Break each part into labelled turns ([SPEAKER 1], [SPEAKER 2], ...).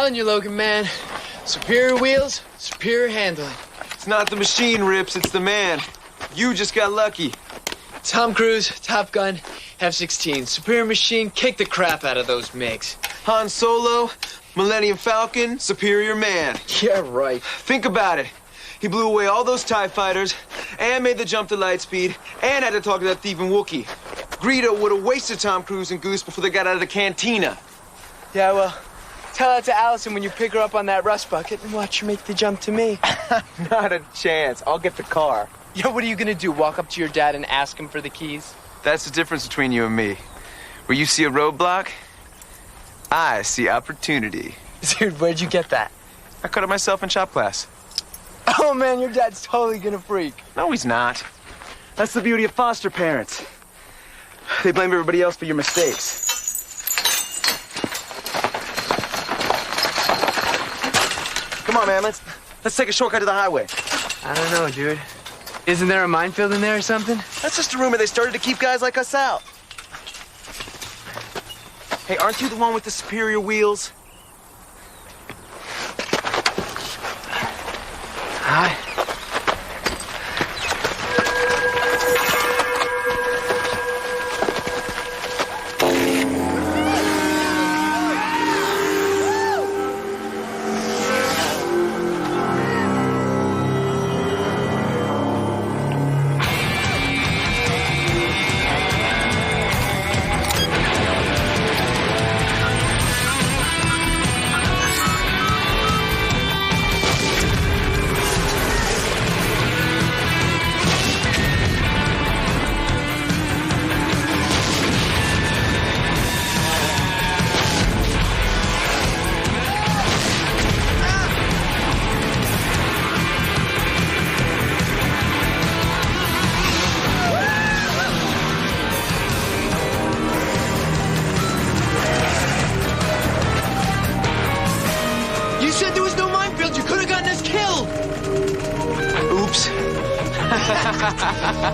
[SPEAKER 1] telling you, Logan, man. Superior wheels, superior handling.
[SPEAKER 2] It's not the machine, Rips, it's the man. You just got lucky.
[SPEAKER 1] Tom Cruise, Top Gun, F-16. Superior machine, kick the crap out of those MiGs.
[SPEAKER 2] Han Solo, Millennium Falcon, superior man.
[SPEAKER 1] Yeah, right.
[SPEAKER 2] Think about it. He blew away all those TIE fighters and made the jump to light speed and had to talk to that thieving Wookiee. Greedo would have wasted Tom Cruise and Goose before they got out of the cantina.
[SPEAKER 1] Yeah, well, tell that to Allison when you pick her up on that rust bucket and watch her make the jump to me.
[SPEAKER 2] Not a chance. I'll get the car.
[SPEAKER 1] Yeah, what are you gonna do, walk up to your dad and ask him for the keys?
[SPEAKER 2] That's the difference between you and me. Where you see a roadblock, I see opportunity.
[SPEAKER 1] Dude, where'd you get that?
[SPEAKER 2] I cut it myself in shop class.
[SPEAKER 1] Oh, man, your dad's totally gonna freak.
[SPEAKER 2] No, he's not. That's the beauty of foster parents. They blame everybody else for your mistakes. Come on, man, let's take a shortcut to the highway.
[SPEAKER 1] I don't know, dude. Isn't there a minefield in there or something?
[SPEAKER 2] That's just a rumor they started to keep guys like us out. Hey, aren't you the one with the superior wheels?
[SPEAKER 1] Hi.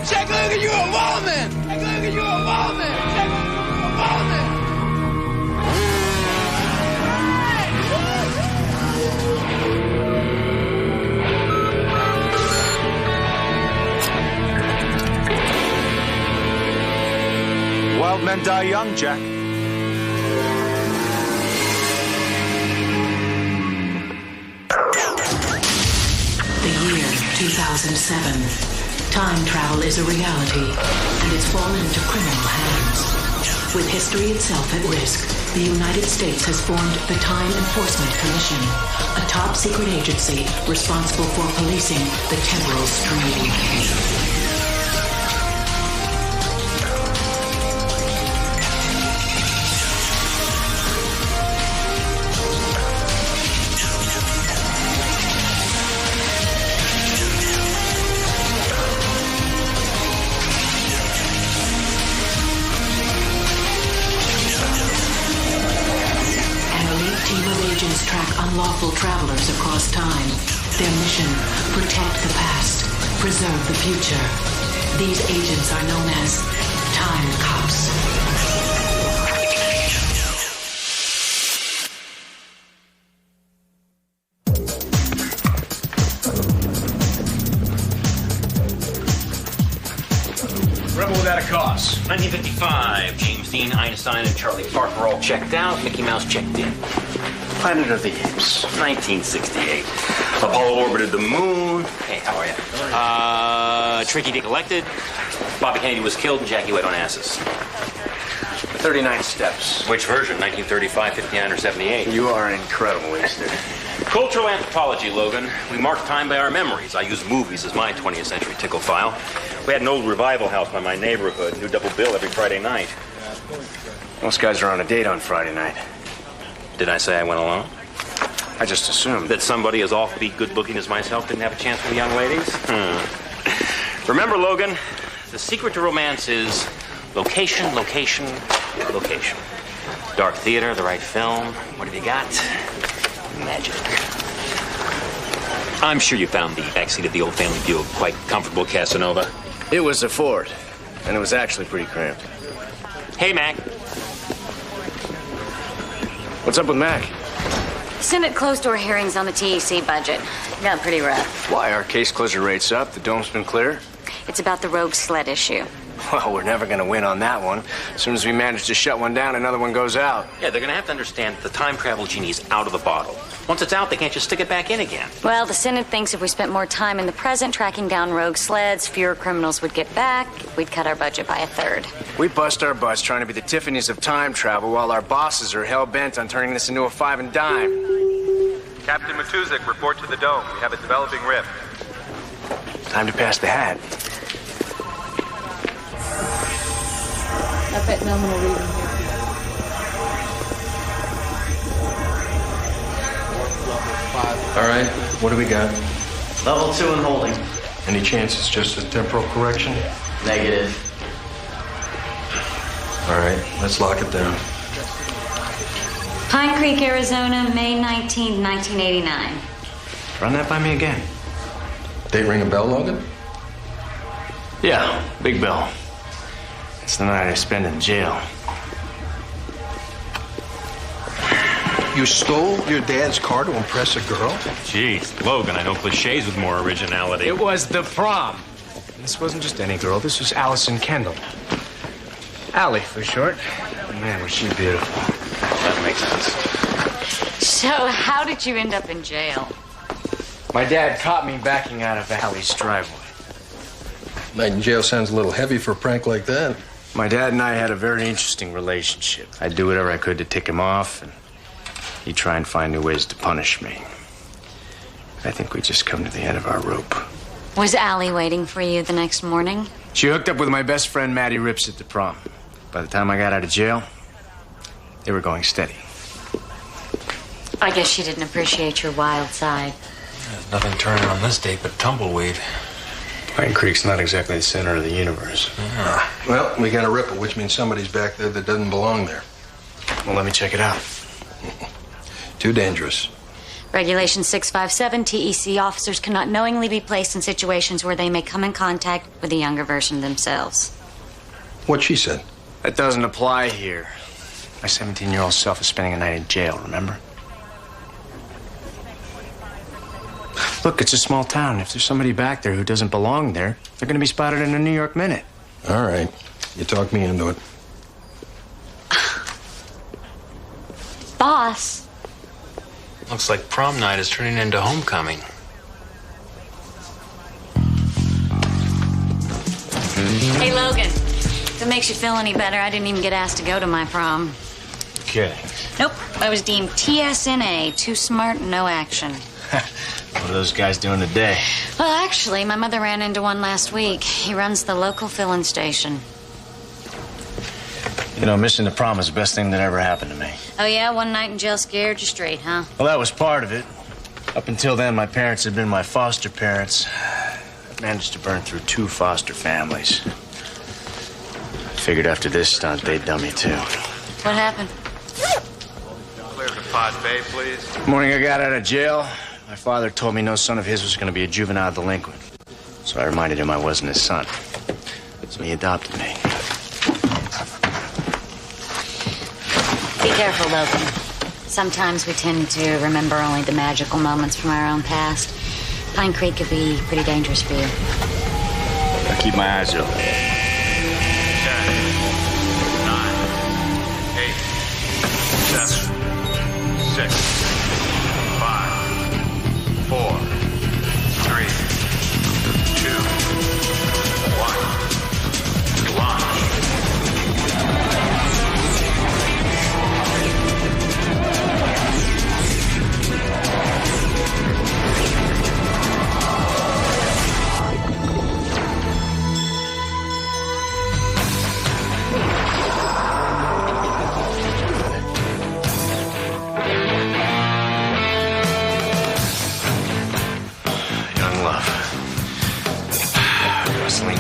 [SPEAKER 1] Jack Logan, you're a wallman! Jack Logan, you're a wallman! Jack Logan, you're a wallman!
[SPEAKER 3] Wild men die young, Jack.
[SPEAKER 4] The year 2007. Time travel is a reality, and it's fallen into criminal hands. With history itself at risk, the United States has formed the Time Enforcement Commission, a top-secret agency responsible for policing the temporal stream. Track unlawful travelers across time. Their mission, protect the past, preserve the future. These agents are known as Time Cops.
[SPEAKER 5] Rebel without a cause. 1955. James Dean, Einstein, and Charlie Parker all checked out. Mickey Mouse checked in. Planet of the Apes. 1968. Apollo orbited the moon. Hey, how are you? Tricky Dick elected. Bobby Kennedy was killed, and Jackie White on asses.
[SPEAKER 6] 39 steps.
[SPEAKER 5] Which version? 1935, 59, or 78?
[SPEAKER 6] You are incredible, Easter.
[SPEAKER 5] Cultural anthropology, Logan. We mark time by our memories. I use movies as my 20th century tickle file. We had an old revival house by my neighborhood. New double bill every Friday night.
[SPEAKER 6] Most guys are on a date on Friday night.
[SPEAKER 5] Did I say I went alone?
[SPEAKER 6] I just assumed.
[SPEAKER 5] That somebody as offbeat good-looking as myself didn't have a chance with young ladies? Remember, Logan, the secret to romance is location, location, location. Dark theater, the right film. What have you got? Magic. I'm sure you found the backseat of the old family Buick quite comfortable, Casanova.
[SPEAKER 6] It was a Ford, and it was actually pretty cramped.
[SPEAKER 5] Hey, Mac.
[SPEAKER 6] What's up with Mac?
[SPEAKER 7] Senate closed-door hearings on the TEC budget. Got pretty rough.
[SPEAKER 6] Why? Our case closure rate's up. The dome's been clear.
[SPEAKER 7] It's about the rogue sled issue.
[SPEAKER 6] Well, we're never gonna win on that one. As soon as we manage to shut one down, another one goes out.
[SPEAKER 5] Yeah, they're gonna have to understand that the time travel genie is out of the bottle. Once it's out, they can't just stick it back in again.
[SPEAKER 7] Well, the Senate thinks if we spent more time in the present tracking down rogue sleds, fewer criminals would get back. We'd cut our budget by a third.
[SPEAKER 6] We bust our butts trying to be the Tiffany's of time travel while our bosses are hell-bent on turning this into a five and dime.
[SPEAKER 8] Captain Matuzik, report to the dome. We have a developing rift.
[SPEAKER 6] Time to pass the hat.
[SPEAKER 9] I bet no one will read them here.
[SPEAKER 10] All right, what do we got?
[SPEAKER 11] Level 2 and holding.
[SPEAKER 10] Any chance it's just a temporal correction?
[SPEAKER 11] Negative.
[SPEAKER 10] All right, let's lock it down.
[SPEAKER 7] Pine Creek, Arizona, May 19, 1989.
[SPEAKER 6] Run that by me again.
[SPEAKER 10] Date ring a bell, Logan?
[SPEAKER 6] Yeah, big bill. It's the night I spend in jail.
[SPEAKER 12] You stole your dad's car to impress a girl?
[SPEAKER 13] Jeez, Logan, I know cliches with more originality.
[SPEAKER 6] It was the prom. This wasn't just any girl. This was Allison Kendall. Allie, for short. Man, was she beautiful. That makes sense.
[SPEAKER 7] So, how did you end up in jail?
[SPEAKER 6] My dad caught me backing out of Allie's driveway.
[SPEAKER 10] Night in jail sounds a little heavy for a prank like that.
[SPEAKER 6] My dad and I had a very interesting relationship. I'd do whatever I could to tick him off, and he'd try and find new ways to punish me. I think we just come to the end of our rope.
[SPEAKER 7] Was Allie waiting for you the next morning?
[SPEAKER 6] She hooked up with my best friend, Matty Rips, at the prom. By the time I got out of jail, they were going steady.
[SPEAKER 7] I guess she didn't appreciate your wild side.
[SPEAKER 13] There's nothing turning on this date but tumbleweed.
[SPEAKER 6] Pine Creek's not exactly the center of the universe.
[SPEAKER 13] Yeah.
[SPEAKER 10] Well, we got a ripple, which means somebody's back there that doesn't belong there.
[SPEAKER 6] Well, let me check it out.
[SPEAKER 10] Too dangerous.
[SPEAKER 7] Regulation 657, TEC officers cannot knowingly be placed in situations where they may come in contact with a younger version of themselves.
[SPEAKER 10] What she said.
[SPEAKER 6] That doesn't apply here. My 17-year-old self is spending a night in jail, remember? Look, it's a small town. If there's somebody back there who doesn't belong there, they're going to be spotted in a New York minute.
[SPEAKER 10] All right. You talked me into it.
[SPEAKER 7] Boss.
[SPEAKER 13] Looks like prom night is turning into homecoming.
[SPEAKER 7] Hey, Logan. If it makes you feel any better, I didn't even get asked to go to my prom.
[SPEAKER 13] Okay.
[SPEAKER 7] Nope. I was deemed TSNA, too smart, no action.
[SPEAKER 6] What are those guys doing today?
[SPEAKER 7] Well, actually, my mother ran into one last week. He runs the local filling station.
[SPEAKER 6] You know, missing the prom is the best thing that ever happened to me.
[SPEAKER 7] Oh, yeah? One night in jail scared you straight, huh?
[SPEAKER 6] Well, that was part of it. Up until then, my parents had been my foster parents. I managed to burn through 2 foster families. Figured after this stunt, they'd done me, too.
[SPEAKER 7] What happened?
[SPEAKER 8] Clear to Pod Bay, please.
[SPEAKER 6] Morning I got out of jail, my father told me no son of his was going to be a juvenile delinquent. So I reminded him I wasn't his son. So he adopted me.
[SPEAKER 7] Be careful, Logan. Sometimes we tend to remember only the magical moments from our own past. Pine Creek could be pretty dangerous for you.
[SPEAKER 6] I keep my eyes open.
[SPEAKER 8] 10, 9, 8, 7, 6, 5, 4, 3, 2, 1. Launch.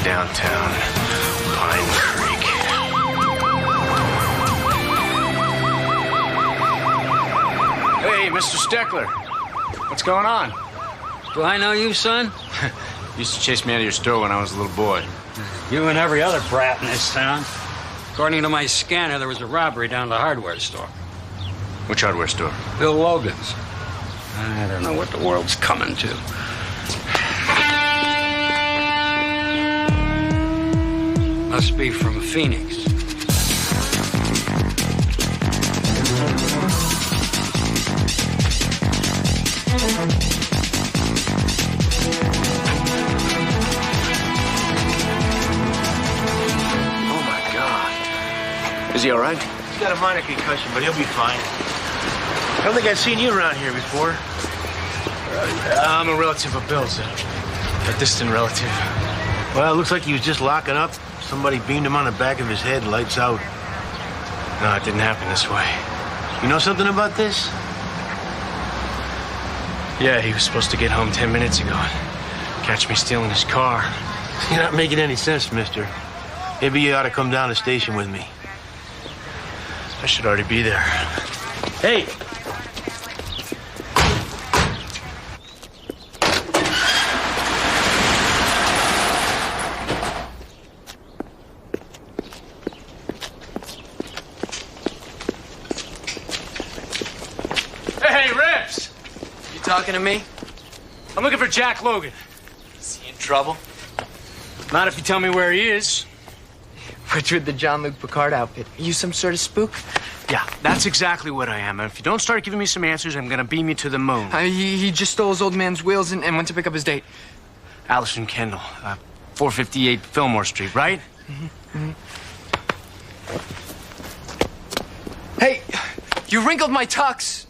[SPEAKER 6] Downtown Pine Creek. Hey, Mr. Steckler. What's going on?
[SPEAKER 14] Do I know you, son?
[SPEAKER 6] You used to chase me out of your store when I was a little boy.
[SPEAKER 14] You and every other brat in this town. According to my scanner, there was a robbery down at the hardware store.
[SPEAKER 6] Which hardware store?
[SPEAKER 14] Bill Logan's. I don't know what the world's coming to. Must be from Phoenix.
[SPEAKER 6] Oh, my God. Is he all right?
[SPEAKER 9] He's got a minor concussion, but he'll be fine. I don't think I've seen you around here before.
[SPEAKER 6] I'm a relative of Bill's, a distant relative.
[SPEAKER 9] Well, it looks like he was just locking up. Somebody beamed him on the back of his head, lights out.
[SPEAKER 6] No, it didn't happen this way.
[SPEAKER 9] You know something about this?
[SPEAKER 6] Yeah, he was supposed to get home 10 minutes ago. Catch me stealing his car.
[SPEAKER 9] You're not making any sense, mister. Maybe you ought to come down to the station with me.
[SPEAKER 6] I should already be there.
[SPEAKER 9] Hey!
[SPEAKER 1] Hey, Rips! You talking to me?
[SPEAKER 14] I'm looking for Jack Logan.
[SPEAKER 1] Is he in trouble?
[SPEAKER 14] Not if you tell me where he is.
[SPEAKER 1] Which with the Jean-Luc Picard outfit? Are you some sort of spook?
[SPEAKER 14] Yeah, that's exactly what I am. And if you don't start giving me some answers, I'm gonna beam you to the moon.
[SPEAKER 1] He just stole his old man's wheels and went to pick up his date.
[SPEAKER 14] Allison Kendall, 458 Fillmore Street, right?
[SPEAKER 1] Hey, you wrinkled my tux.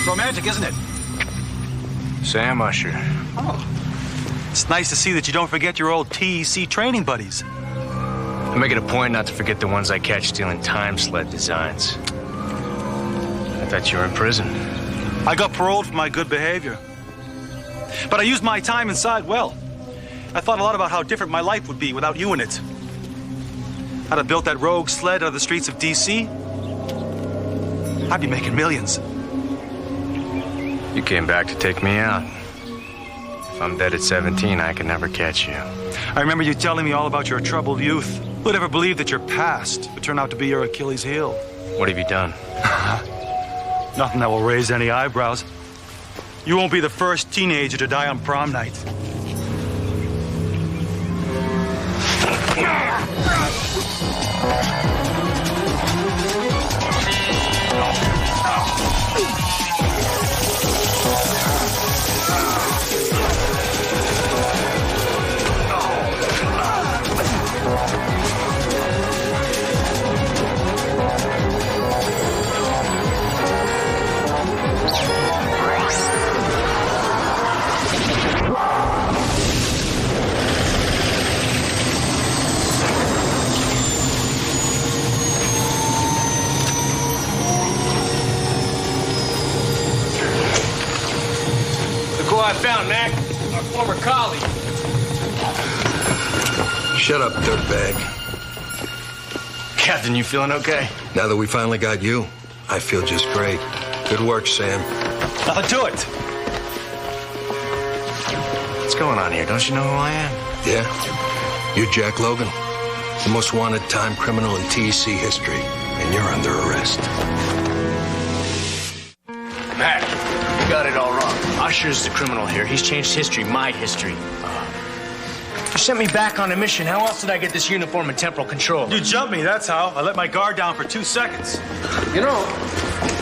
[SPEAKER 3] Romantic, isn't it?
[SPEAKER 6] Sam Usher.
[SPEAKER 3] Oh. It's nice to see that you don't forget your old TEC training buddies.
[SPEAKER 6] I make it a point not to forget the ones I catch stealing time sled designs. I thought you were in prison.
[SPEAKER 3] I got paroled for my good behavior. But I used my time inside well. I thought a lot about how different my life would be without you in it. I'd have built that rogue sled out of the streets of D.C. I'd be making millions.
[SPEAKER 6] You came back to take me out. If I'm dead at 17, I can never catch you.
[SPEAKER 3] I remember you telling me all about your troubled youth. Who'd ever believe that your past would turn out to be your Achilles heel?
[SPEAKER 6] What have you done?
[SPEAKER 3] Nothing that will raise any eyebrows. You won't be the first teenager to die on prom night.
[SPEAKER 14] I found Mac, our former colleague.
[SPEAKER 12] Shut up, dirtbag.
[SPEAKER 6] Captain, you feeling okay?
[SPEAKER 12] Now that we finally got you, I feel just great. Good work, Sam.
[SPEAKER 3] Nothing to it.
[SPEAKER 6] What's going on here? Don't you know who I am?
[SPEAKER 12] Yeah? You're Jack Logan, the most wanted time criminal in TEC history, and you're under arrest.
[SPEAKER 6] Mac, you got it all wrong. Usher's the criminal here. He's changed history, my history. You sent me back on a mission. How else did I get this uniform and temporal control?
[SPEAKER 3] You jumped me, that's how. I let my guard down for 2 seconds.
[SPEAKER 12] You know,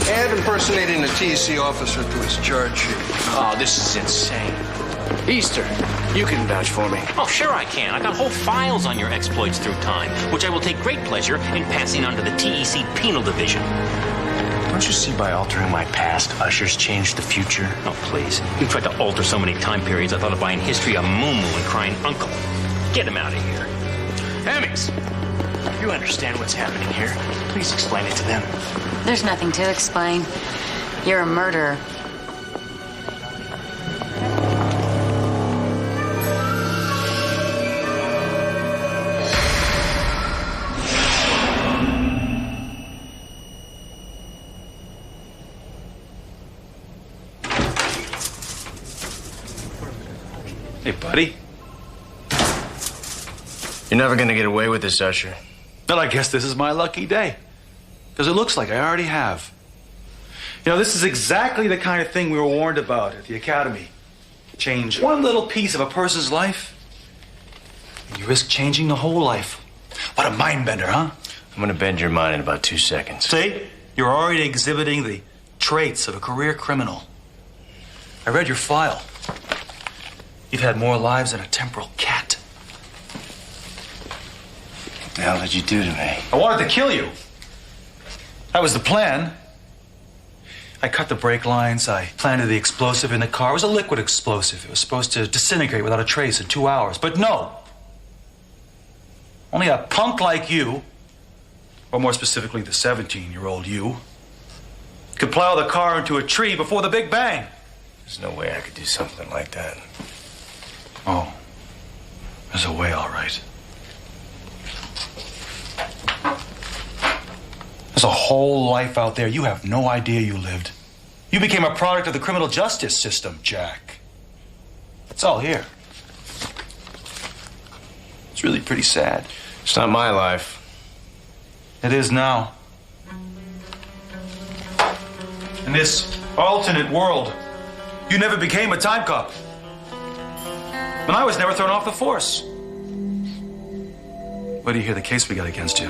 [SPEAKER 12] Ed impersonating a TEC officer to his charge sheet.
[SPEAKER 6] Oh, this is insane. Easter, you can vouch for me.
[SPEAKER 5] Oh, sure I can. I've got whole files on your exploits through time, which I will take great pleasure in passing on to the TEC Penal Division.
[SPEAKER 6] Don't you see by altering my past, Usher's changed the future?
[SPEAKER 5] Oh, please. You've tried to alter so many time periods, I thought of buying history a moo-moo and crying uncle. Get him out of here.
[SPEAKER 6] Hemmings, you understand what's happening here. Please explain it to them.
[SPEAKER 7] There's nothing to explain. You're a murderer.
[SPEAKER 3] Hey, buddy.
[SPEAKER 6] You're never gonna get away with this, Usher.
[SPEAKER 3] Well, I guess this is my lucky day. Because it looks like I already have. You know, this is exactly the kind of thing we were warned about at the Academy. Change one little piece of a person's life, and you risk changing the whole life. What a mind bender, huh?
[SPEAKER 6] I'm gonna bend your mind in about 2 seconds.
[SPEAKER 3] See? You're already exhibiting the traits of a career criminal. I read your file. You've had more lives than a temporal cat.
[SPEAKER 6] What the hell did you do to me?
[SPEAKER 3] I wanted to kill you. That was the plan. I cut the brake lines. I planted the explosive in the car. It was a liquid explosive. It was supposed to disintegrate without a trace in 2 hours. But no. Only a punk like you, or more specifically the 17-year-old you, could plow the car into a tree before the Big Bang.
[SPEAKER 6] There's no way I could do something like that.
[SPEAKER 3] Oh. There's a way, all right. There's a whole life out there you have no idea you lived. You became a product of the criminal justice system, Jack. It's all here. It's really pretty sad.
[SPEAKER 6] It's not my life.
[SPEAKER 3] It is now. In this alternate world, you never became a time cop. And I was never thrown off the force. Wait till you hear the case we got against you.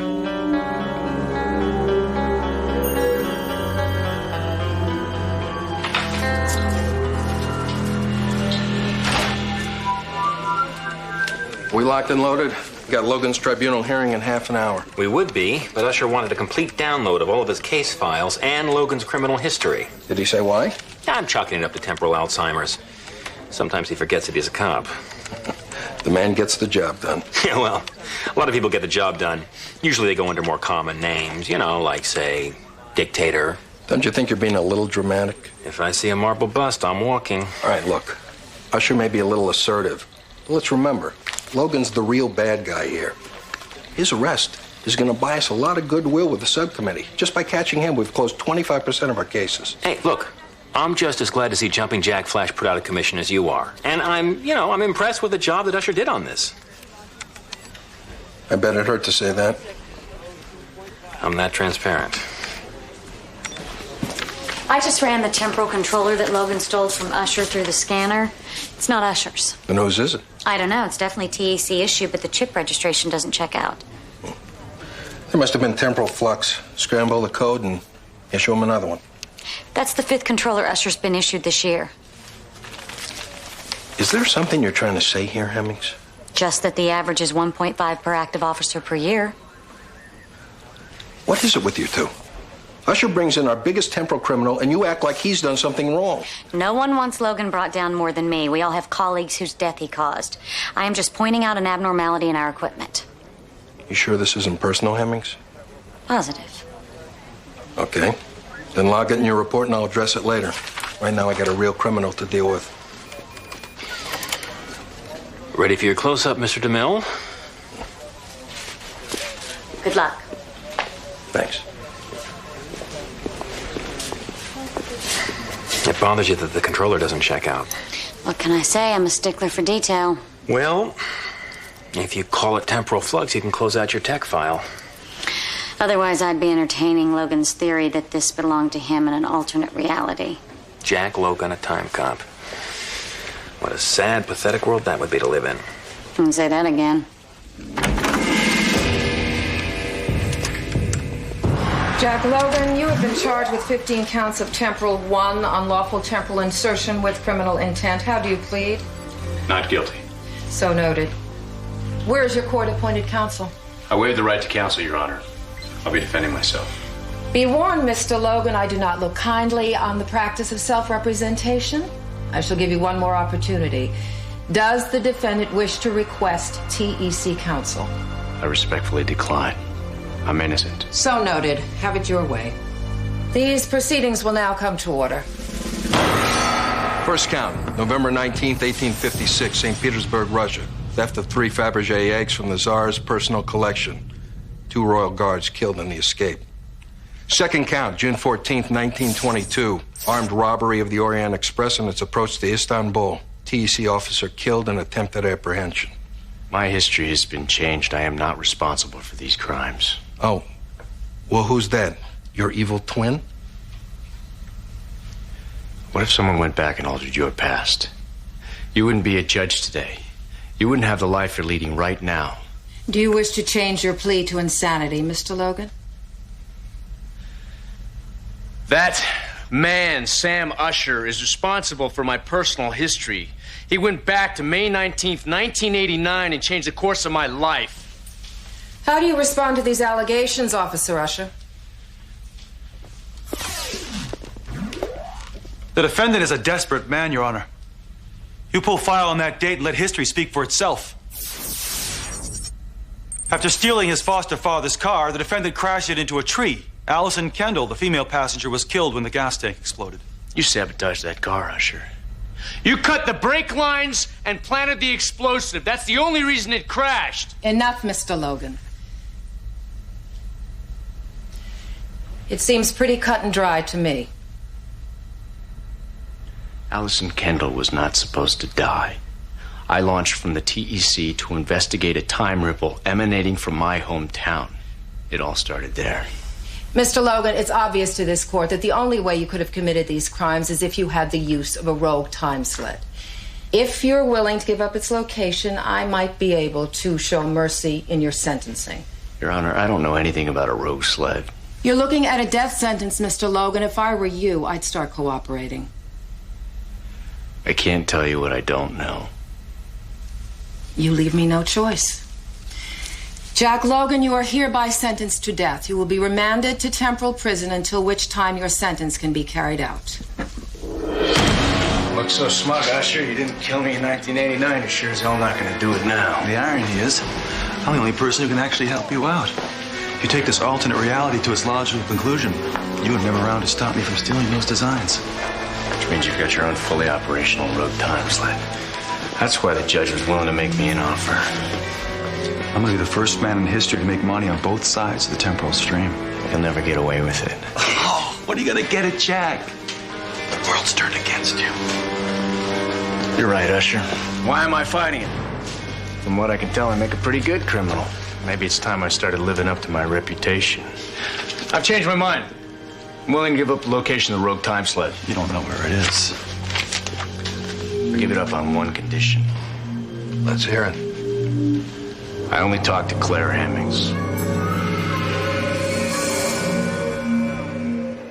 [SPEAKER 12] We locked and loaded. Got Logan's tribunal hearing in half an hour.
[SPEAKER 5] We would be, but Usher wanted a complete download of all of his case files and Logan's criminal history.
[SPEAKER 12] Did he say why?
[SPEAKER 5] I'm chalking it up to temporal Alzheimer's. Sometimes he forgets that he's a cop.
[SPEAKER 12] The man gets the job done.
[SPEAKER 5] Yeah, well, a lot of people get the job done. Usually they go under more common names, you know, like, say, dictator.
[SPEAKER 12] Don't you think you're being a little dramatic?
[SPEAKER 5] If I see a marble bust, I'm walking.
[SPEAKER 12] All right, look. Usher may be a little assertive. But let's remember, Logan's the real bad guy here. His arrest is going to buy us a lot of goodwill with the subcommittee. Just by catching him, we've closed 25% of our cases.
[SPEAKER 5] Hey, look. I'm just as glad to see Jumping Jack Flash put out of commission as you are. And I'm impressed with the job that Usher did on this.
[SPEAKER 12] I bet it hurt to say that.
[SPEAKER 5] I'm that transparent.
[SPEAKER 7] I just ran the temporal controller that Logan stole from Usher through the scanner. It's not Usher's.
[SPEAKER 12] Then whose is it?
[SPEAKER 7] I don't know. It's definitely TAC issue, but the chip registration doesn't check out.
[SPEAKER 12] There must have been temporal flux. Scramble the code and issue him another one.
[SPEAKER 7] That's the 5th controller Usher's been issued this year.
[SPEAKER 12] Is there something you're trying to say here, Hemmings?
[SPEAKER 7] Just that the average is 1.5 per active officer per year.
[SPEAKER 12] What is it with you two? Usher brings in our biggest temporal criminal, and you act like he's done something wrong.
[SPEAKER 7] No one wants Logan brought down more than me. We all have colleagues whose death he caused. I am just pointing out an abnormality in our equipment.
[SPEAKER 12] You sure this isn't personal, Hemmings?
[SPEAKER 7] Positive.
[SPEAKER 12] Okay. Then log it in your report and I'll address it later. Right now I got a real criminal to deal with.
[SPEAKER 5] Ready for your close-up, Mr. DeMille?
[SPEAKER 7] Good luck.
[SPEAKER 12] Thanks.
[SPEAKER 5] It bothers you that the controller doesn't check out.
[SPEAKER 7] What can I say? I'm a stickler for detail.
[SPEAKER 5] Well, if you call it temporal flux, you can close out your tech file.
[SPEAKER 7] Otherwise, I'd be entertaining Logan's theory that this belonged to him in an alternate reality.
[SPEAKER 5] Jack Logan, a time cop. What a sad, pathetic world that would be to live in.
[SPEAKER 7] And say that again.
[SPEAKER 15] Jack Logan, you have been charged with 15 counts of temporal 1, unlawful temporal insertion with criminal intent. How do you plead?
[SPEAKER 16] Not guilty.
[SPEAKER 15] So noted. Where is your court-appointed counsel?
[SPEAKER 16] I waive the right to counsel, Your Honor. I'll be defending myself.
[SPEAKER 15] Be warned, Mr. Logan, I do not look kindly on the practice of self-representation. I shall give you one more opportunity. Does the defendant wish to request TEC counsel?
[SPEAKER 6] I respectfully decline. I'm innocent.
[SPEAKER 15] So noted. Have it your way. These proceedings will now come to order.
[SPEAKER 12] First count, November 19th, 1856, St. Petersburg, Russia. Theft of 3 Fabergé eggs from the Tsar's personal collection. 2 royal guards killed in the escape. Second count, June 14th, 1922. Armed robbery of the Orient Express and its approach to Istanbul. TEC officer killed in attempted apprehension.
[SPEAKER 6] My history has been changed. I am not responsible for these crimes.
[SPEAKER 12] Oh. Well, who's that? Your evil twin?
[SPEAKER 6] What if someone went back and altered your past? You wouldn't be a judge today. You wouldn't have the life you're leading right now.
[SPEAKER 15] Do you wish to change your plea to insanity, Mr. Logan?
[SPEAKER 6] That man, Sam Usher, is responsible for my personal history. He went back to May 19th, 1989 and changed the course of my life.
[SPEAKER 15] How do you respond to these allegations, Officer Usher?
[SPEAKER 3] The defendant is a desperate man, Your Honor. You pull file on that date and let history speak for itself. After stealing his foster father's car, the defendant crashed it into a tree. Allison Kendall, the female passenger, was killed when the gas tank exploded.
[SPEAKER 6] You sabotaged that car, Usher. You cut the brake lines and planted the explosive. That's the only reason it crashed.
[SPEAKER 15] Enough, Mr. Logan. It seems pretty cut and dry to me.
[SPEAKER 6] Allison Kendall was not supposed to die. I launched from the TEC to investigate a time ripple emanating from my hometown. It all started there.
[SPEAKER 15] Mr. Logan, it's obvious to this court that the only way you could have committed these crimes is if you had the use of a rogue time sled. If you're willing to give up its location, I might be able to show mercy in your sentencing.
[SPEAKER 6] Your Honor, I don't know anything about a rogue sled.
[SPEAKER 15] You're looking at a death sentence, Mr. Logan. If I were you, I'd start cooperating.
[SPEAKER 6] I can't tell you what I don't know.
[SPEAKER 15] You leave me no choice. Jack Logan, you are hereby sentenced to death. You will be remanded to temporal prison until which time your sentence can be carried out.
[SPEAKER 6] Look so smug, Usher. You didn't kill me in 1989. You're sure as hell not going to do it now.
[SPEAKER 3] The irony is, I'm the only person who can actually help you out. If you take this alternate reality to its logical conclusion, you would never around to stop me from stealing those designs.
[SPEAKER 6] Which means you've got your own fully operational rogue time sled. That's why the judge was willing to make me an offer.
[SPEAKER 3] I'm gonna be the first man in history to make money on both sides of the temporal stream.
[SPEAKER 6] You'll never get away with it.
[SPEAKER 3] Oh, what are you gonna get at Jack? The world's turned against you.
[SPEAKER 6] You're right, Usher. Why am I fighting it? From what I can tell, I make a pretty good criminal. Maybe it's time I started living up to my reputation. I've changed my mind. I'm willing to give up the location of the rogue time sled.
[SPEAKER 3] You don't know where it is.
[SPEAKER 6] I give it up on one condition.
[SPEAKER 12] Let's hear it.
[SPEAKER 6] I only talk to Claire Hemmings.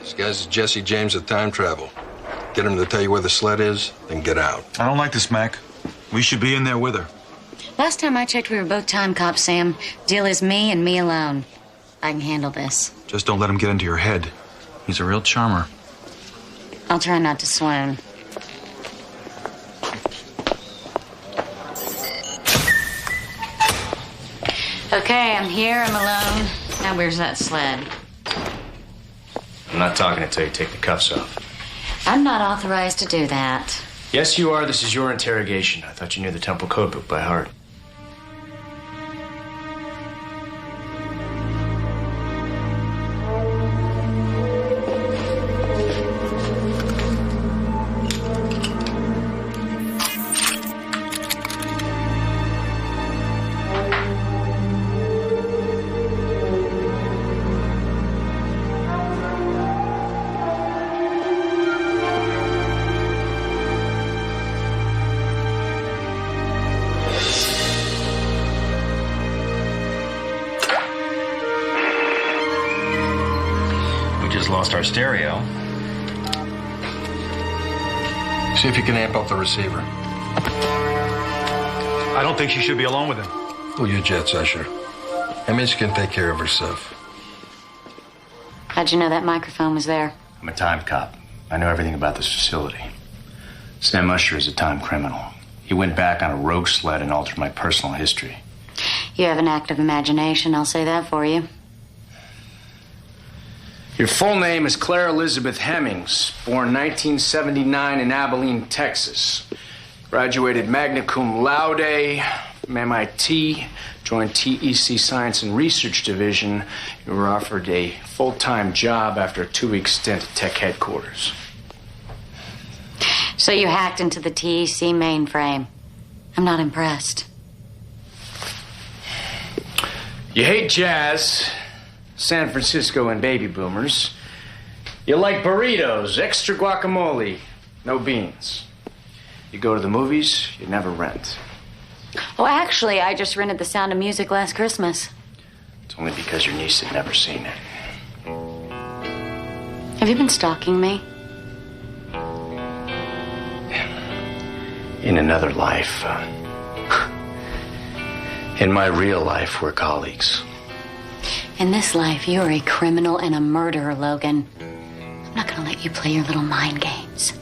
[SPEAKER 12] This guy's Jesse James of time travel. Get him to tell you where the sled is, then get out.
[SPEAKER 3] I don't like this, Mac. We should be in there with her.
[SPEAKER 7] Last time I checked, we were both time cops, Sam. Deal is me and me alone. I can handle this.
[SPEAKER 3] Just don't let him get into your head. He's a real charmer.
[SPEAKER 7] I'll try not to swoon. Okay, I'm here, I'm alone. Now where's that sled?
[SPEAKER 6] I'm not talking until you take the cuffs off.
[SPEAKER 7] I'm not authorized to do that.
[SPEAKER 6] Yes, you are. This is your interrogation. I thought you knew the Temple Code book by heart.
[SPEAKER 16] Lost our stereo.
[SPEAKER 12] See if you can amp up the receiver.
[SPEAKER 3] I don't think she should be alone with him.
[SPEAKER 12] Pull your jets, Usher. Hemmings can take care of herself.
[SPEAKER 7] How'd you know that microphone was there?
[SPEAKER 6] I'm a time cop. I know everything about this facility. Sam Usher is a time criminal. He went back on a rogue sled and altered my personal history.
[SPEAKER 7] You have an active imagination, I'll say that for you.
[SPEAKER 6] Your full name is Claire Elizabeth Hemmings, born 1979 in Abilene, Texas. Graduated magna cum laude from MIT, joined TEC Science and Research Division. You were offered a full-time job after a 2-week stint at Tech headquarters.
[SPEAKER 7] So you hacked into the TEC mainframe. I'm not impressed.
[SPEAKER 6] You hate jazz, San Francisco and baby boomers. You like burritos, extra guacamole, no beans. You go to the movies, you never rent.
[SPEAKER 7] Well, actually, I just rented The Sound of Music last Christmas.
[SPEAKER 6] It's only because your niece had never seen it.
[SPEAKER 7] Have you been stalking me?
[SPEAKER 6] In another life. In my real life, we're colleagues.
[SPEAKER 7] In this life, you're a criminal and a murderer, Logan. I'm not gonna let you play your little mind games.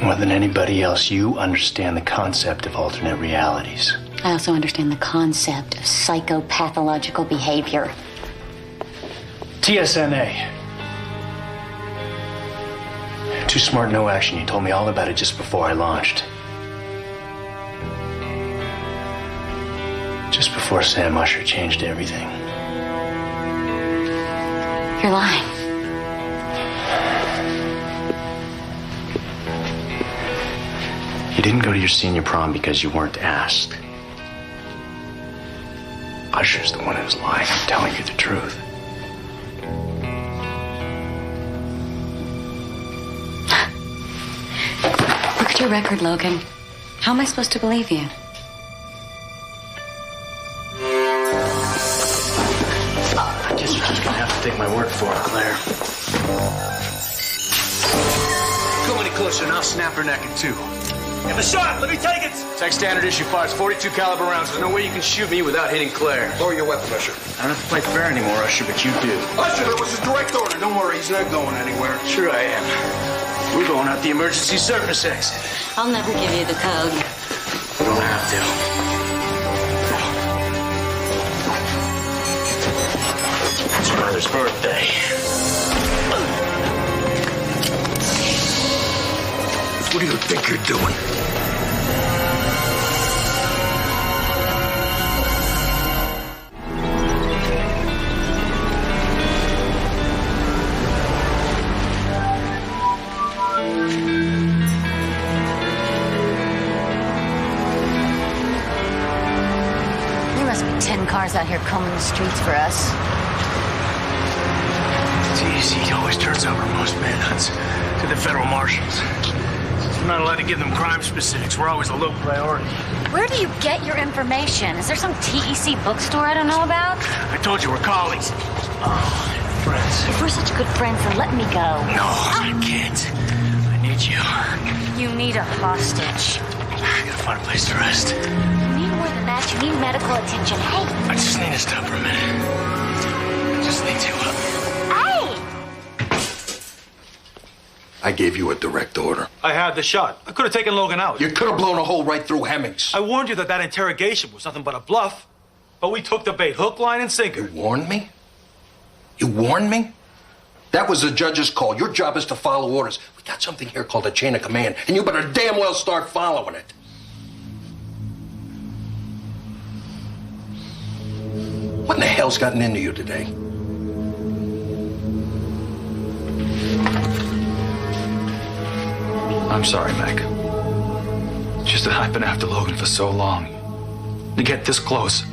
[SPEAKER 6] More than anybody else, you understand the concept of alternate realities.
[SPEAKER 7] I also understand the concept of psychopathological behavior.
[SPEAKER 6] TSNA. Too smart, no action. You told me all about it just before I launched. Just before Sam Usher changed everything.
[SPEAKER 7] You're lying.
[SPEAKER 6] You didn't go to your senior prom because you weren't asked. Usher's the one who's lying. I'm telling you the truth.
[SPEAKER 7] Look at your record, Logan. How am I supposed to believe you?
[SPEAKER 6] I guess you're just gonna have to take my word for it, Claire.
[SPEAKER 14] Come any closer and I'll snap her neck in two.
[SPEAKER 9] Give a shot. Let me take it.
[SPEAKER 14] Tech standard issue fires 42 caliber rounds. There's no way you can shoot me without hitting Claire.
[SPEAKER 12] Lower your weapon, Usher.
[SPEAKER 6] I don't have to play fair anymore, Usher, but you do.
[SPEAKER 12] Usher, that was his direct order. Don't worry, he's not going anywhere.
[SPEAKER 14] Sure I am. We're going out the emergency surface exit.
[SPEAKER 7] I'll never give you the code.
[SPEAKER 14] You don't have to.
[SPEAKER 6] It's your brother's birthday.
[SPEAKER 14] What do you think you're doing?
[SPEAKER 7] There must be 10 cars out here combing the streets for us.
[SPEAKER 14] TEC always turns over most manhunts to the federal marshals. We're not allowed to give them crime specifics. We're always a low priority.
[SPEAKER 7] Where do you get your information? Is there some TEC bookstore I don't know about?
[SPEAKER 14] I told you we're colleagues. Oh, friends.
[SPEAKER 7] If we're such good friends, then let me go.
[SPEAKER 14] No, I can't. I need you.
[SPEAKER 7] You need a hostage.
[SPEAKER 14] I gotta find a place to rest.
[SPEAKER 7] You need more than that. You need medical attention. Hey!
[SPEAKER 14] I just need to stop for a minute. I just need to,
[SPEAKER 12] I gave you a direct order.
[SPEAKER 3] I had the shot. I could have taken Logan out.
[SPEAKER 12] You could have blown a hole right through Hemmings.
[SPEAKER 3] I warned you that that interrogation was nothing but a bluff. But we took the bait, hook, line, and sinker.
[SPEAKER 12] You warned me? You warned me? That was the judge's call. Your job is to follow orders. We got something here called a chain of command, and you better damn well start following it. What in the hell's gotten into you today?
[SPEAKER 3] I'm sorry, Mac. It's just that I've been after Logan for so long. To get this close,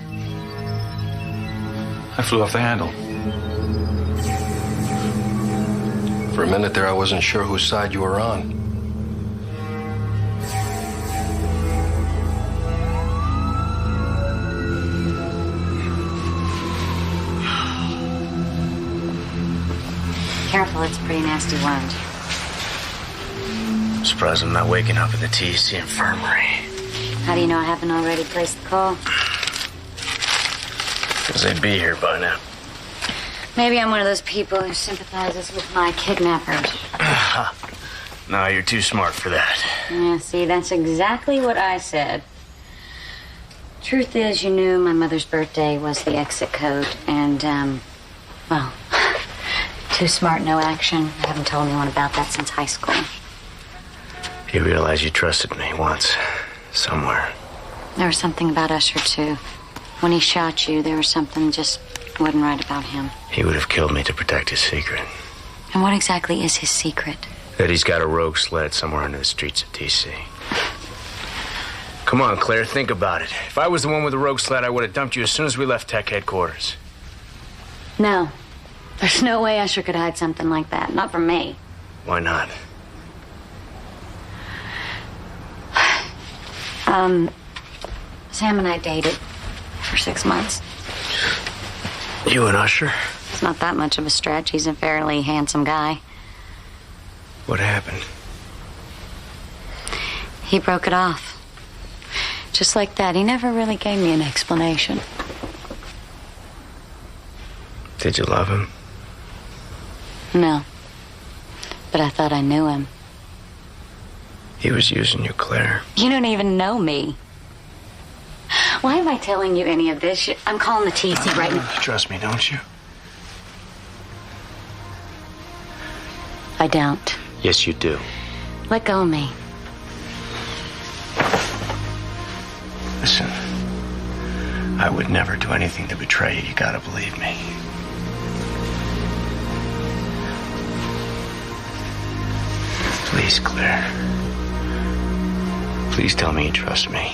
[SPEAKER 3] I flew off the handle.
[SPEAKER 12] For a minute there, I wasn't sure whose side you were on.
[SPEAKER 7] Careful, it's a pretty nasty wound.
[SPEAKER 14] I'm surprised I'm not waking up in the TEC infirmary.
[SPEAKER 7] How do you know I haven't already placed the call?
[SPEAKER 14] Because they'd be here by now.
[SPEAKER 7] Maybe I'm one of those people who sympathizes with my kidnappers.
[SPEAKER 14] No, you're too smart for that.
[SPEAKER 7] Yeah, see, that's exactly what I said. Truth is, you knew my mother's birthday was the exit code, and, Well, too smart, no action. I haven't told anyone about that since high school.
[SPEAKER 6] You realize you trusted me once, somewhere.
[SPEAKER 7] There was something about Usher, too. When he shot you, there was something just wasn't right about him.
[SPEAKER 6] He would have killed me to protect his secret.
[SPEAKER 7] And what exactly is his secret?
[SPEAKER 6] That he's got a rogue sled somewhere under the streets of D.C. Come on, Claire, think about it. If I was the one with the rogue sled, I would have dumped you as soon as we left Tech headquarters.
[SPEAKER 7] No. There's no way Usher could hide something like that. Not from me.
[SPEAKER 6] Why not?
[SPEAKER 7] Sam and I dated for 6 months.
[SPEAKER 6] You and Usher?
[SPEAKER 7] It's not that much of a stretch. He's a fairly handsome guy.
[SPEAKER 6] What happened?
[SPEAKER 7] He broke it off. Just like that. He never really gave me an explanation.
[SPEAKER 6] Did you love him?
[SPEAKER 7] No. But I thought I knew him.
[SPEAKER 6] He was using you, Claire.
[SPEAKER 7] You don't even know me. Why am I telling you any of this? I'm calling the TC right now.
[SPEAKER 6] Trust me, don't you?
[SPEAKER 7] I don't.
[SPEAKER 6] Yes, you do.
[SPEAKER 7] Let go of me.
[SPEAKER 6] Listen, I would never do anything to betray you. You gotta believe me. Please, Claire. Please tell me you trust me.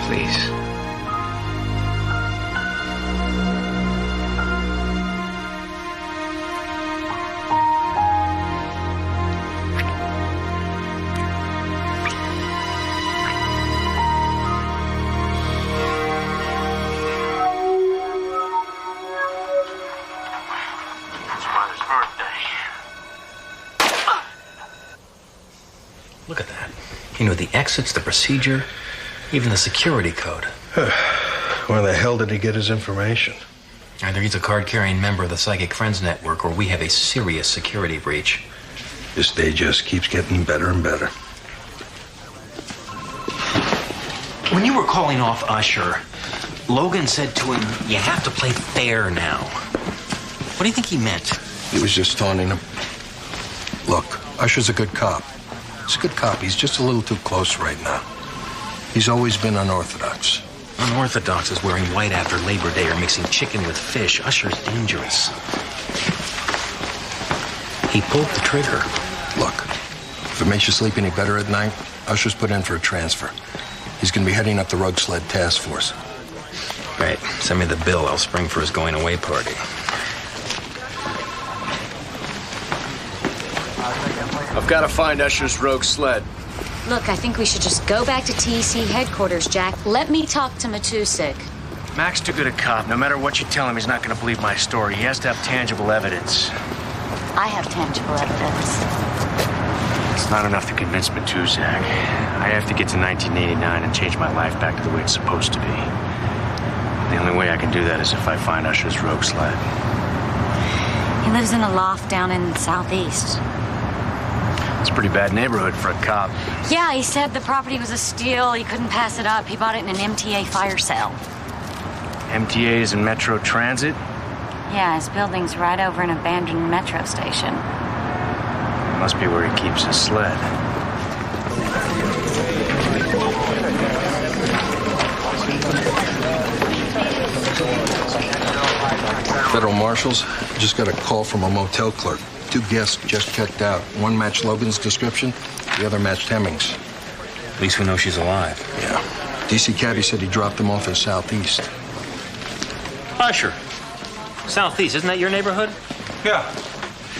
[SPEAKER 6] Please.
[SPEAKER 9] Look at that. You know, the exits, the procedure, even the security code.
[SPEAKER 12] Where the hell did he get his information?
[SPEAKER 9] Either he's a card-carrying member of the Psychic Friends Network, or we have a serious security breach.
[SPEAKER 12] This day just keeps getting better and better.
[SPEAKER 9] When you were calling off Usher, Logan said to him, "You have to play fair now." What do you think he meant?
[SPEAKER 12] He was just taunting him. Look, Usher's a good cop. He's a good cop. He's just a little too close right now. He's always been unorthodox.
[SPEAKER 9] Unorthodox is wearing white after Labor Day or mixing chicken with fish. Usher's dangerous. He pulled the trigger.
[SPEAKER 12] Look, if it makes you sleep any better at night, Usher's put in for a transfer. He's going to be heading up the Rogue Sled Task Force.
[SPEAKER 9] Right. Send me the bill. I'll spring for his going away party.
[SPEAKER 6] I've got to find Usher's rogue sled.
[SPEAKER 7] Look, I think we should just go back to TEC headquarters, Jack. Let me talk to Matusik.
[SPEAKER 6] Mac's too good a cop. No matter what you tell him, he's not going to believe my story. He has to have tangible evidence.
[SPEAKER 7] I have tangible evidence.
[SPEAKER 6] It's not enough to convince Matusik. I have to get to 1989 and change my life back to the way it's supposed to be. The only way I can do that is if I find Usher's rogue sled.
[SPEAKER 7] He lives in a loft down in Southeast.
[SPEAKER 6] It's a pretty bad neighborhood for a cop.
[SPEAKER 7] Yeah, he said the property was a steal. He couldn't pass it up. He bought it in an MTA fire sale.
[SPEAKER 6] MTA's and Metro Transit?
[SPEAKER 7] Yeah, his building's right over an abandoned metro station.
[SPEAKER 6] Must be where he keeps his sled.
[SPEAKER 12] Federal marshals just got a call from a motel clerk. 2 guests just checked out. One matched Logan's description, the other matched Hemming's.
[SPEAKER 9] At least we know she's alive.
[SPEAKER 12] Yeah. DC Cabbie said he dropped them off in Southeast.
[SPEAKER 9] Usher. Southeast, isn't that your neighborhood?
[SPEAKER 3] Yeah.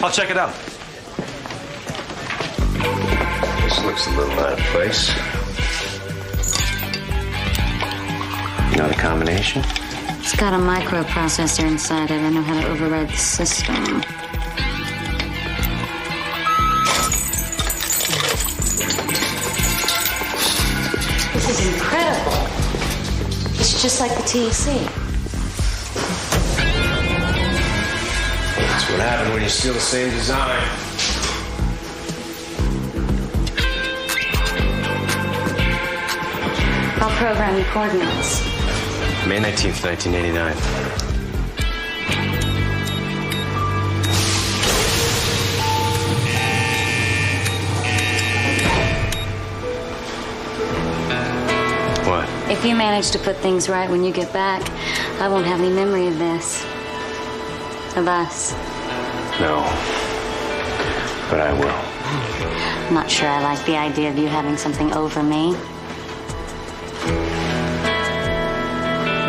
[SPEAKER 3] I'll check it out.
[SPEAKER 6] This looks a little out of place. You know the combination?
[SPEAKER 7] It's got a microprocessor inside it. I know how to override the system. This is incredible. It's just like the TEC.
[SPEAKER 6] That's what happens when you steal the same design.
[SPEAKER 7] I'll program your coordinates.
[SPEAKER 16] May 19th, 1989. What?
[SPEAKER 7] If you manage to put things right when you get back, I won't have any memory of this. Of us.
[SPEAKER 16] No. But I will.
[SPEAKER 7] I'm not sure I like the idea of you having something over me.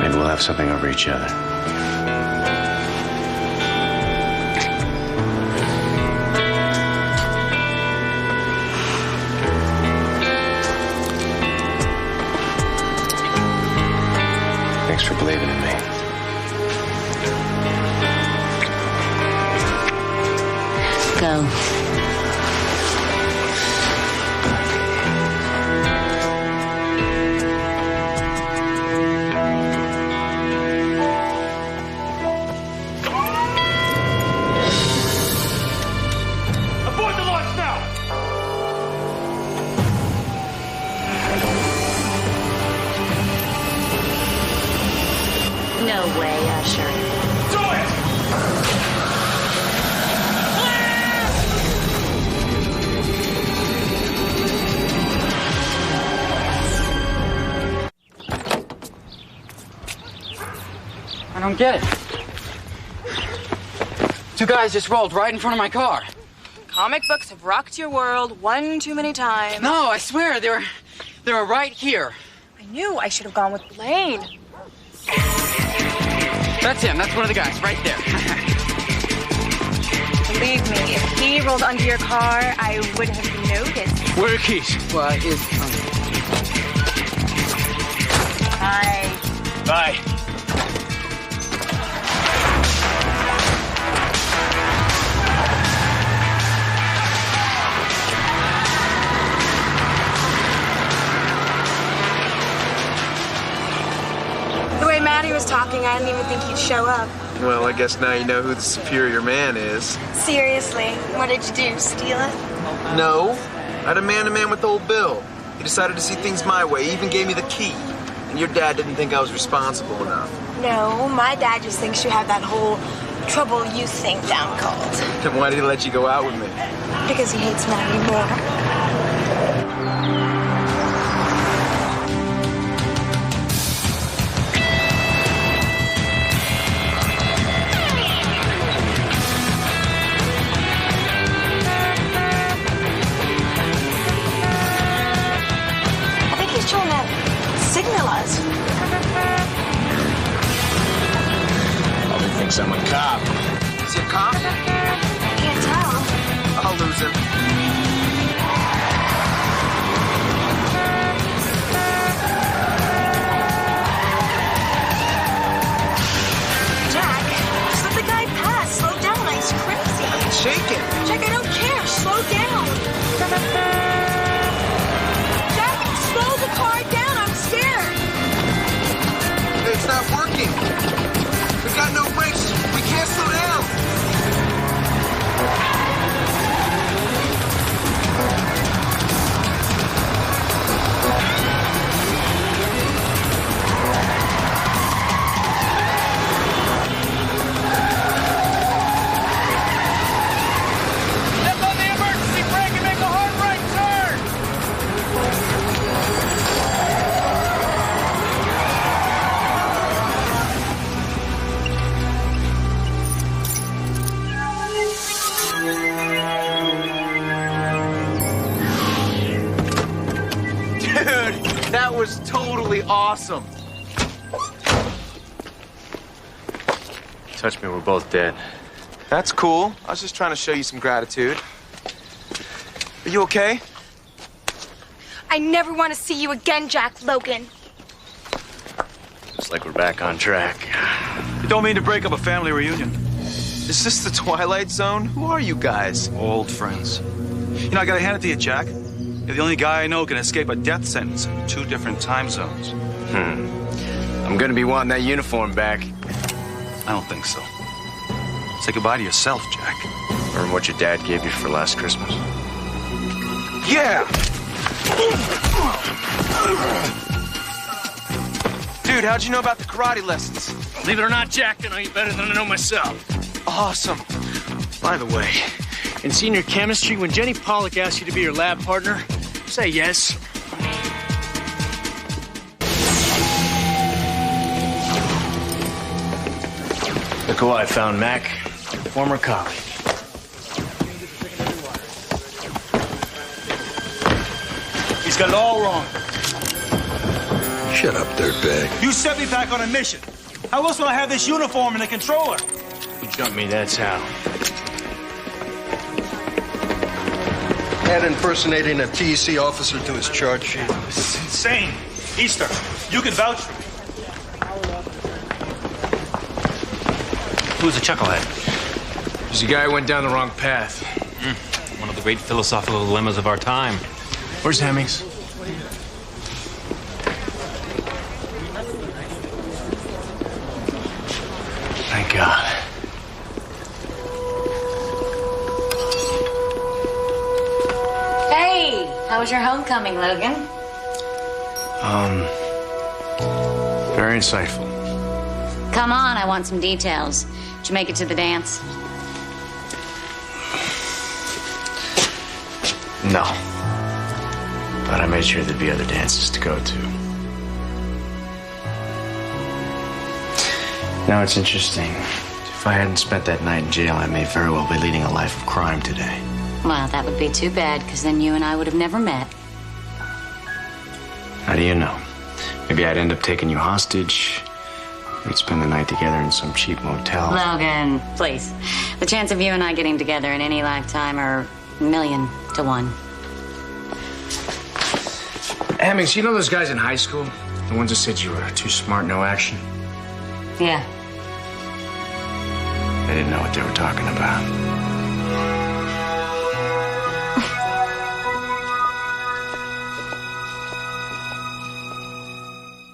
[SPEAKER 16] Maybe we'll have something over each other. Thanks for believing in me.
[SPEAKER 7] Go.
[SPEAKER 14] Abort the launch now!
[SPEAKER 7] No way, Usher.
[SPEAKER 14] Do it!
[SPEAKER 17] I don't get it. Two guys just rolled right in front of my car.
[SPEAKER 18] Comic books have rocked your world one too many times.
[SPEAKER 17] No, I swear, they were right here.
[SPEAKER 18] I knew I should have gone with Blaine.
[SPEAKER 17] That's him. That's one of the guys right there.
[SPEAKER 18] Believe me, if he rolled under your car, I would have noticed.
[SPEAKER 17] Where are the keys? Well,
[SPEAKER 18] Bye.
[SPEAKER 17] Bye.
[SPEAKER 18] The way Maddie was talking, I didn't even think he'd show up.
[SPEAKER 2] Well, I guess now you know who the superior man is.
[SPEAKER 18] Seriously, what did you do, steal it?
[SPEAKER 2] No. I had a man-to-man with old Bill. He decided to see things my way. He even gave me the key. And your dad didn't think I was responsible enough.
[SPEAKER 18] No, my dad just thinks you have that whole trouble youth thing down cold.
[SPEAKER 2] Then why did he let you go out with me?
[SPEAKER 18] Because he hates Maddie more. Trying to signal us.
[SPEAKER 6] Probably thinks I'm a cop.
[SPEAKER 2] Is he a cop?
[SPEAKER 18] Can't tell.
[SPEAKER 2] I'll lose him.
[SPEAKER 18] Jack, just let the guy pass. Slow down. He's crazy.
[SPEAKER 2] I'm shaking.
[SPEAKER 18] Jack, I don't care. Slow down. Slow the car down, I'm scared.
[SPEAKER 2] It's not working. We've got no brakes. We can't slow down.
[SPEAKER 14] Step on the emergency brake and make a hard right turn!
[SPEAKER 2] Dude, that was totally awesome.
[SPEAKER 16] Touch me, we're both dead.
[SPEAKER 2] That's cool. I was just trying to show you some gratitude. Are you okay?
[SPEAKER 18] I never want to see you again, Jack Logan.
[SPEAKER 16] Looks like we're back on track.
[SPEAKER 3] You don't mean to break up a family reunion.
[SPEAKER 2] Is this the Twilight Zone? Who are you guys?
[SPEAKER 3] Old friends. You know, I gotta hand it to you, Jack. You're the only guy I know who can escape a death sentence in 2 different time zones.
[SPEAKER 6] I'm gonna be wanting that uniform back.
[SPEAKER 3] I don't think so. Say goodbye to yourself, Jack.
[SPEAKER 6] Remember what your dad gave you for last Christmas?
[SPEAKER 2] Yeah! Dude, how'd you know about the karate lessons?
[SPEAKER 14] Believe it or not, Jack, I know you better than I know myself.
[SPEAKER 2] Awesome.
[SPEAKER 14] By the way, in senior chemistry, when Jenny Pollock asks you to be your lab partner, say yes.
[SPEAKER 6] Look who I found, Mac. Former colleague.
[SPEAKER 3] He's got it all wrong.
[SPEAKER 12] Shut up, dirtbag.
[SPEAKER 3] You sent me back on a mission. How else would I have this uniform and the controller?
[SPEAKER 6] You jumped me, that's how.
[SPEAKER 12] Add impersonating a TEC officer to his charge sheet.
[SPEAKER 3] This is insane. Easter, you can vouch for me.
[SPEAKER 9] Who's a chucklehead?
[SPEAKER 6] He's a guy who went down the wrong path.
[SPEAKER 9] One of the great philosophical dilemmas of our time.
[SPEAKER 6] Where's Hemmings? Thank God.
[SPEAKER 7] Hey, how was your homecoming, Logan?
[SPEAKER 6] Very insightful.
[SPEAKER 7] Come on, I want some details. Did you make it to the dance?
[SPEAKER 6] No. But I made sure there'd be other dances to go to. Now it's interesting. If I hadn't spent that night in jail, I may very well be leading a life of crime today.
[SPEAKER 7] Well, that would be too bad, because then you and I would have never met.
[SPEAKER 6] How do you know? Maybe I'd end up taking you hostage. We'd spend the night together in some cheap motel.
[SPEAKER 7] Logan, please. The chance of you and I getting together in any lifetime are 1,000,000 to 1.
[SPEAKER 6] Hemmings, you know those guys in high school? The ones that said you were too smart, no action?
[SPEAKER 7] Yeah.
[SPEAKER 6] They didn't know what they were talking about.